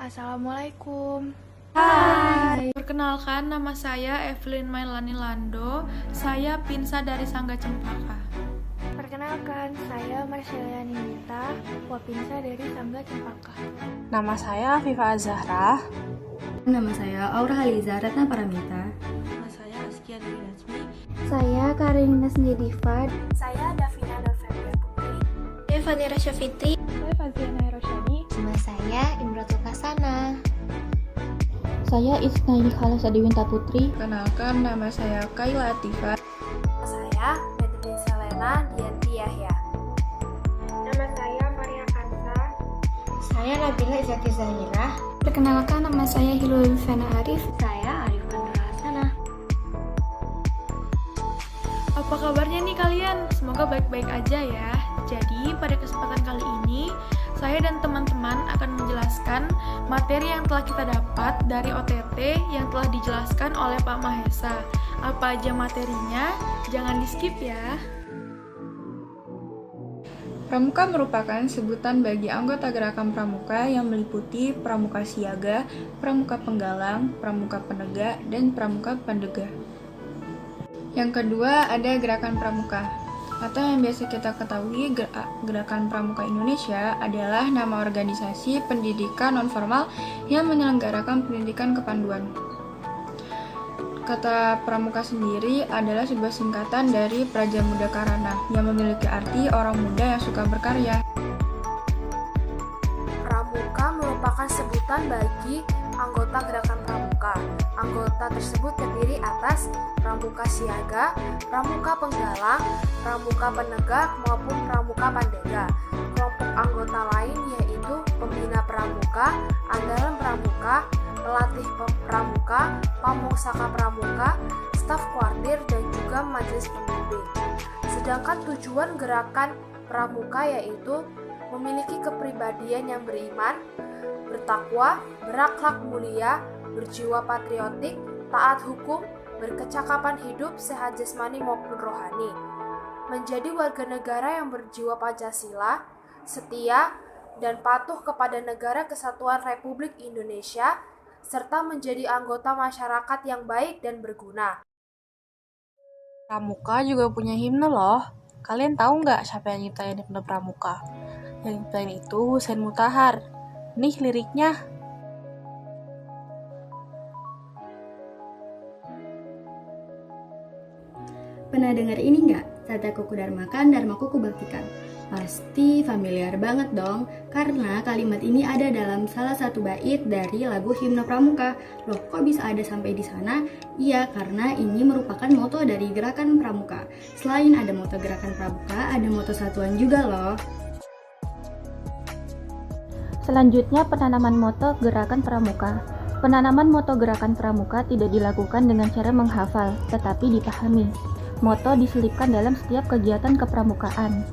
Assalamualaikum. Hai. Perkenalkan, nama saya Evelyn Mailani Lando. Saya Pinsa dari Sangga Cempaka. Perkenalkan, saya Marcelia Ninita, Wapinsa dari Sangga Cempaka. Nama saya Viva Zahra. Nama saya Aura Haliza Ratna Paramita. Nama saya Askia Dewi Nazmi. Saya Karenina Senjadiva. Saya Davina November Putri. Saya Fanira Syafitri. Saya Faziana Rosyadi. Nama saya Imratul Kasana. Saya Isnayih Khalasadiwinta Putri. Kenalkan, nama saya Kayla Atifa. Saya Medlin Selena Dianti Yahya. Nama saya Maria Kansa. Saya Nabila Izati Zahira. Perkenalkan, nama saya Hilul Fana Arif. Saya Arif Andra Hasanah. Apa kabarnya nih kalian? Semoga baik-baik aja ya. Jadi, pada kesempatan kali ini, saya dan teman-teman akan menjelaskan materi yang telah kita dapat dari OTT yang telah dijelaskan oleh Pak Mahesa. Apa aja materinya? Jangan di-skip ya. Pramuka merupakan sebutan bagi anggota gerakan pramuka yang meliputi pramuka siaga, pramuka penggalang, pramuka penegak, dan pramuka pendegah. Yang kedua ada gerakan pramuka. Atau yang biasa kita ketahui, Gerakan Pramuka Indonesia adalah nama organisasi pendidikan nonformal yang menyelenggarakan pendidikan kepanduan. Kata pramuka sendiri adalah sebuah singkatan dari Praja Muda Karana yang memiliki arti orang muda yang suka berkarya. Pramuka merupakan sebutan bagi anggota gerakan pramuka. Anggota tersebut terdiri atas pramuka siaga, pramuka penggalang, pramuka penegak, maupun pramuka pandega. Kelompok anggota lain yaitu pembina pramuka, andalan pramuka, pelatih pramuka, pamoksaka pramuka, staf kuartir, dan juga majelis pembimbing. Sedangkan tujuan gerakan pramuka yaitu memiliki kepribadian yang beriman, bertakwa, berakhlak mulia, berjiwa patriotik, taat hukum, berkecakapan hidup sehat jasmani maupun rohani, menjadi warga negara yang berjiwa Pancasila, setia, dan patuh kepada Negara Kesatuan Republik Indonesia, serta menjadi anggota masyarakat yang baik dan berguna. Pramuka juga punya himne loh. Kalian tahu nggak siapa yang nyiptain himne Pramuka? Yang nyiptain itu Husein Mutahar. Nih liriknya. Pernah dengar ini nggak? Tata kuku dharmakan, dharma kuku baktikan. Pasti familiar banget dong, karena kalimat ini ada dalam salah satu bait dari lagu Himne Pramuka. Loh, kok bisa ada sampai di sana? Iya, karena ini merupakan moto dari gerakan pramuka. Selain ada moto gerakan pramuka, ada moto satuan juga loh. Selanjutnya, penanaman moto gerakan pramuka. Penanaman moto gerakan pramuka tidak dilakukan dengan cara menghafal, tetapi dipahami. Moto diselipkan dalam setiap kegiatan kepramukaan.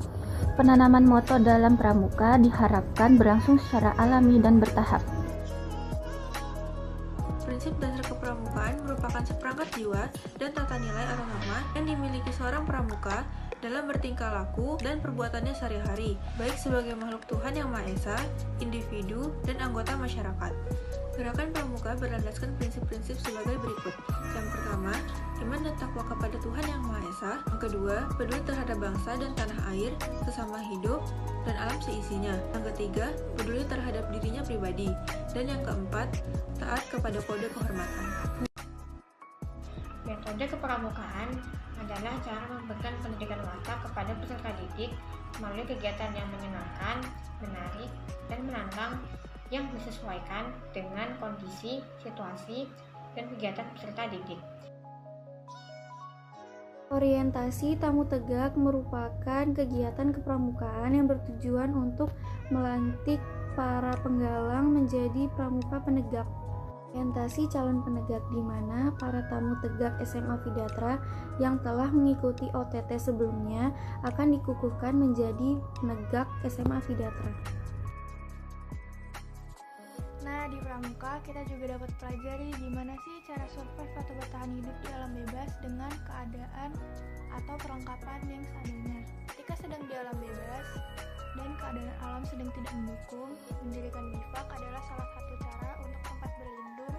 Penanaman moto dalam pramuka diharapkan berlangsung secara alami dan bertahap. Prinsip dasar kepramukaan merupakan seperangkat jiwa dan tata nilai atau norma yang dimiliki seorang pramuka dalam bertingkah laku dan perbuatannya sehari-hari, baik sebagai makhluk Tuhan Yang Maha Esa, individu, dan anggota masyarakat. Gerakan pramuka berlandaskan prinsip-prinsip sebagai berikut. Yang pertama, iman dan takwa kepada Tuhan Yang Maha Esa. Yang kedua, peduli terhadap bangsa dan tanah air, sesama hidup, dan alam seisinya. Yang ketiga, peduli terhadap dirinya pribadi. Dan yang keempat, taat kepada kode kehormatan. Metode kepramukaan adalah cara memberikan pendidikan watak kepada peserta didik melalui kegiatan yang menyenangkan, menarik, dan menantang yang disesuaikan dengan kondisi, situasi, dan kegiatan peserta didik. Orientasi tamu tegak merupakan kegiatan kepramukaan yang bertujuan untuk melantik para penggalang menjadi pramuka penegak. Orientasi calon penegak di mana para tamu tegak SMA Vidatra yang telah mengikuti OTT sebelumnya akan dikukuhkan menjadi penegak SMA Vidatra. Nah, di pramuka kita juga dapat pelajari gimana sih cara survive atau bertahan hidup di alam bebas dengan keadaan atau perlengkapan yang seadanya. Ketika sedang di alam bebas, dan keadaan alam sedang tidak mendukung, mendirikan bivak adalah salah satu cara untuk tempat berlindung.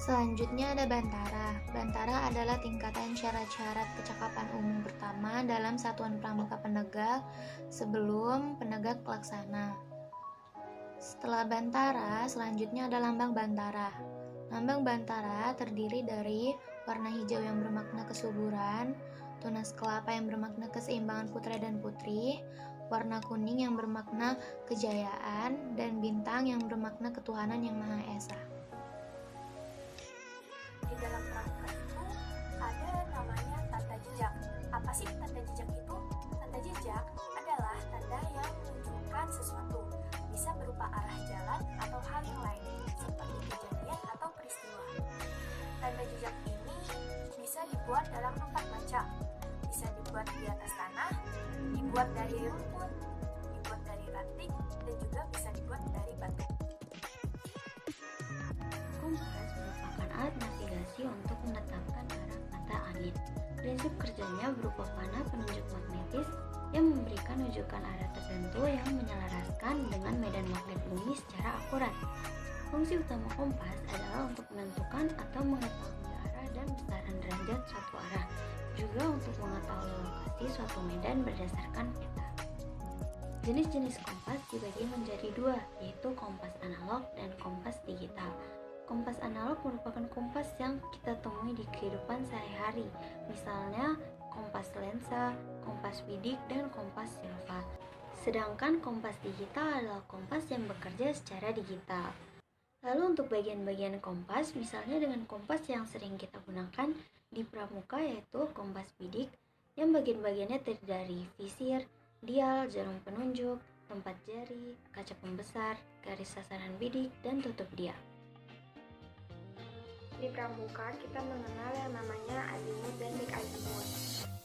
Selanjutnya ada bantara. Bantara adalah tingkatan syarat-syarat kecakapan umum pertama dalam satuan pramuka penegak sebelum penegak pelaksana. Setelah bantara, selanjutnya ada lambang bantara. Lambang bantara terdiri dari warna hijau yang bermakna kesuburan, tunas kelapa yang bermakna keseimbangan putra dan putri, warna kuning yang bermakna kejayaan, dan bintang yang bermakna ketuhanan yang Maha Esa. Di dalam pramuka itu ada namanya tanda jejak. Apa sih tanda jejak itu? Tanda jejak adalah tanda yang menunjukkan sesuatu. Bisa berupa arah jalan atau hal yang lain, seperti kejadian atau peristiwa. Tanda jejak ini bisa dibuat dalam 4 macam. Bisa dibuat di atas tanah, dibuat dari rumput, dibuat dari ranting, dan juga bisa dibuat dari batu. Kompas merupakan alat navigasi untuk menetapkan arah mata angin. Prinsip kerjanya berupa panah penunjuk magnetis yang memberikan rujukan arah tertentu yang menyelaraskan dengan medan magnet bumi secara akurat. Fungsi utama kompas adalah untuk menentukan atau mengetahui arah dan besaran derajat suatu arah, juga untuk mengetahui lokasi suatu medan berdasarkan peta. Jenis-jenis kompas dibagi menjadi 2, yaitu kompas analog dan kompas digital. Kompas analog merupakan kompas yang kita temui di kehidupan sehari-hari, misalnya kompas lensa, kompas bidik, dan kompas silva. Sedangkan kompas digital adalah kompas yang bekerja secara digital. Lalu untuk bagian-bagian kompas, misalnya dengan kompas yang sering kita gunakan di pramuka yaitu kompas bidik, yang bagian-bagiannya terdiri dari visir, dial, jarum penunjuk, tempat jari, kaca pembesar, garis sasaran bidik, dan tutup dial. Di pramuka kita mengenal yang namanya azimut dan back azimut.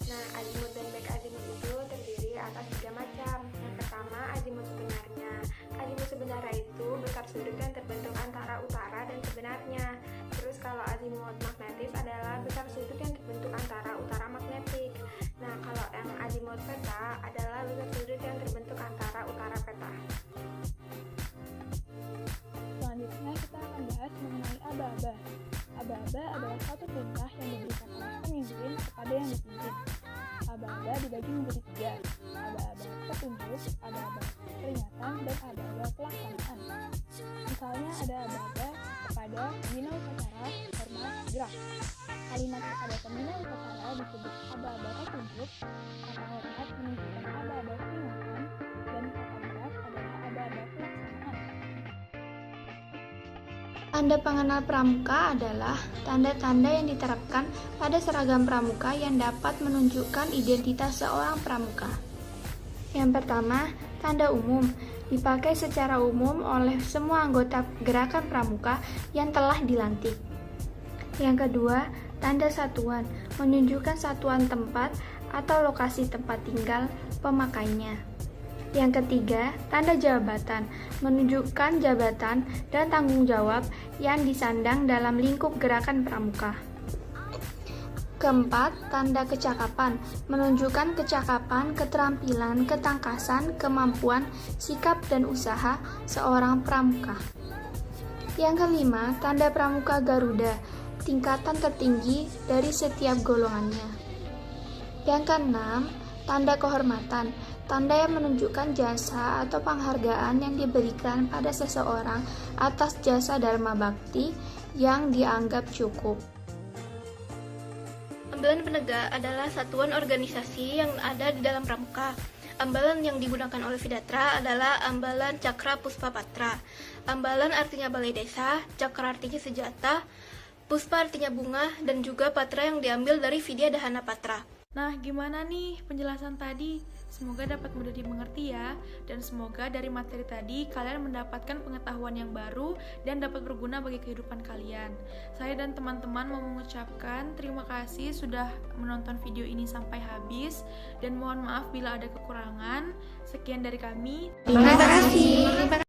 Nah, azimut dan back azimut itu terdiri atas 3 macam. Yang pertama, azimut sebenarnya. Azimut sebenarnya itu besar sudut yang terbentuk antara utara dan sebenarnya. Terus kalau azimut magnetis adalah besar sudut yang terbentuk antara utara magnetik. Nah, kalau yang azimut peta adalah besar sudut yang terbentuk antara utara peta. Selanjutnya kita akan bahas mengenai aba-aba. Aba-aba adalah satu perintah yang diberikan oleh pemimpin kepada yang dipimpin. Aba-aba dibagi menjadi 3, aba-aba petunjuk, aba-aba peringatan, dan aba-aba pelaksanaan. Misalnya ada aba-aba kepada pembina upacara, hormat, gerak. Kalimat kepada pembina upacara disebut aba-aba petunjuk, kata hormat menunjukkan aba-aba peringatan, dan kata gerak adalah aba-aba pelaksanaan. Tanda pengenal pramuka adalah tanda-tanda yang diterapkan pada seragam pramuka yang dapat menunjukkan identitas seorang pramuka. Yang pertama, tanda umum, dipakai secara umum oleh semua anggota gerakan pramuka yang telah dilantik. Yang kedua, tanda satuan, menunjukkan satuan tempat atau lokasi tempat tinggal pemakainya. Yang ketiga, tanda jabatan, menunjukkan jabatan dan tanggung jawab yang disandang dalam lingkup gerakan pramuka. Keempat, tanda kecakapan, menunjukkan kecakapan, keterampilan, ketangkasan, kemampuan, sikap, dan usaha seorang pramuka. Yang kelima, tanda pramuka Garuda, tingkatan tertinggi dari setiap golongannya. Yang keenam, tanda kehormatan, tanda yang menunjukkan jasa atau penghargaan yang diberikan pada seseorang atas jasa dharma bakti yang dianggap cukup. Ambalan penegak adalah satuan organisasi yang ada di dalam pramuka. Ambalan yang digunakan oleh Vidatra adalah ambalan Cakra Puspa Patra. Ambalan artinya balai desa, Cakra artinya senjata, Puspa artinya bunga, dan juga Patra yang diambil dari Vidya Dahana Patra. Nah, gimana nih penjelasan tadi? Semoga dapat mudah dimengerti ya, dan semoga dari materi tadi kalian mendapatkan pengetahuan yang baru dan dapat berguna bagi kehidupan kalian. Saya dan teman-teman mau mengucapkan terima kasih sudah menonton video ini sampai habis, dan mohon maaf bila ada kekurangan. Sekian dari kami. Terima kasih.